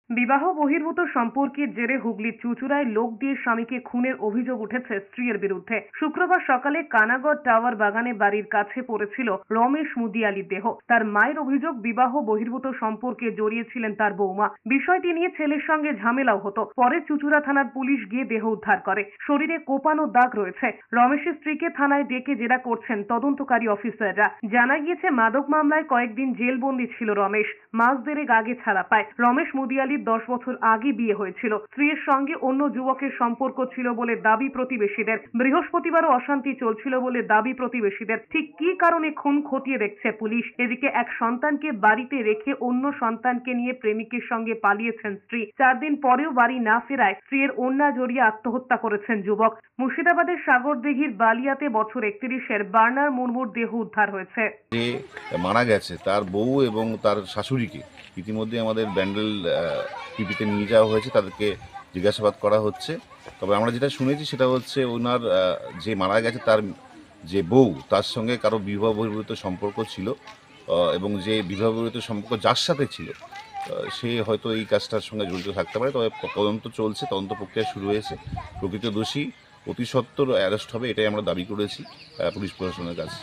বিবাহ বহির্ভূত সম্পর্কের জেরে হুগলির চুঁচুড়ায় লোক দিয়ে স্বামীকে খুনের অভিযোগ উঠেছে স্ত্রীর বিরুদ্ধে। শুক্রবার সকালে কানাগড় টাওয়ার বাগানে বাড়ির কাছে পড়েছিল রমেশ মুদিয়ালির দেহ। তার মায়ের অভিযোগ, বিবাহ বহির্ভূত সম্পর্কে জড়িয়েছিলেন তার বৌমা। বিষয়টি নিয়ে ছেলের সঙ্গে ঝামেলাও হতো। পরে চুঁচুড়া থানার পুলিশ গিয়ে দেহ উদ্ধার করে। শরীরে কোপানো দাগ রয়েছে। রমেশের স্ত্রীকে থানায় ডেকে জেরা করছেন তদন্তকারী অফিসাররা। জানা গিয়েছে, মাদক মামলায় কয়েকদিন জেলবন্দি ছিল রমেশ। মাস দেড়েক আগে ছাড়া পায়। রমেশ মুদিয়ালির 10 বছর আগে বিয়ে হয়েছিল। স্ত্রীর সঙ্গে অন্য যুবকের সম্পর্ক ছিল বলে দাবি প্রতিবেশীদের। বৃহস্পতিবারও অশান্তি চলছিল বলে দাবি প্রতিবেশীদের। ঠিক কী কারণে খুন খতিয়ে দেখছে পুলিশ। এদিকে এক সন্তানকে বাড়িতে রেখে অন্য সন্তানকে নিয়ে প্রেমিকের সঙ্গে পালিয়েছেন স্ত্রী। 4 দিন পরেও বাড়ি না ফেরায় স্ত্রীর ওড়না জড়িয়ে আত্মহত্যা করেছেন যুবক। মুর্শিদাবাদের সাগরদিঘির বালিয়াতে বছর 31-এর বার্নার মুর্মুর দেহ উদ্ধার হয়েছে। যে মারা গেছে তার বউ এবং তার শাশুড়িকে ইতিমধ্যে আমাদের ব্যান্ডেল পিপিতে নিয়ে যাওয়া হয়েছে, তাদেরকে জিজ্ঞাসাবাদ করা হচ্ছে। তবে আমরা যেটা শুনেছি সেটা হচ্ছে ওনার যে মারা গেছে তার যে বউ, তার সঙ্গে কারো বিবাহ বহির্ভূত সম্পর্ক ছিল, এবং যে বিবাহ বহির্ভূত সম্পর্ক যার সাথে ছিল সে হয়তো এই কাজটার সঙ্গে জড়িত থাকতে পারে। তবে তদন্ত চলছে, তদন্ত প্রক্রিয়া শুরু হয়েছে। প্রকৃত দোষী অতি সত্বর অ্যারেস্ট হবে, এটাই আমরা দাবি করেছি পুলিশ প্রশাসনের কাছে।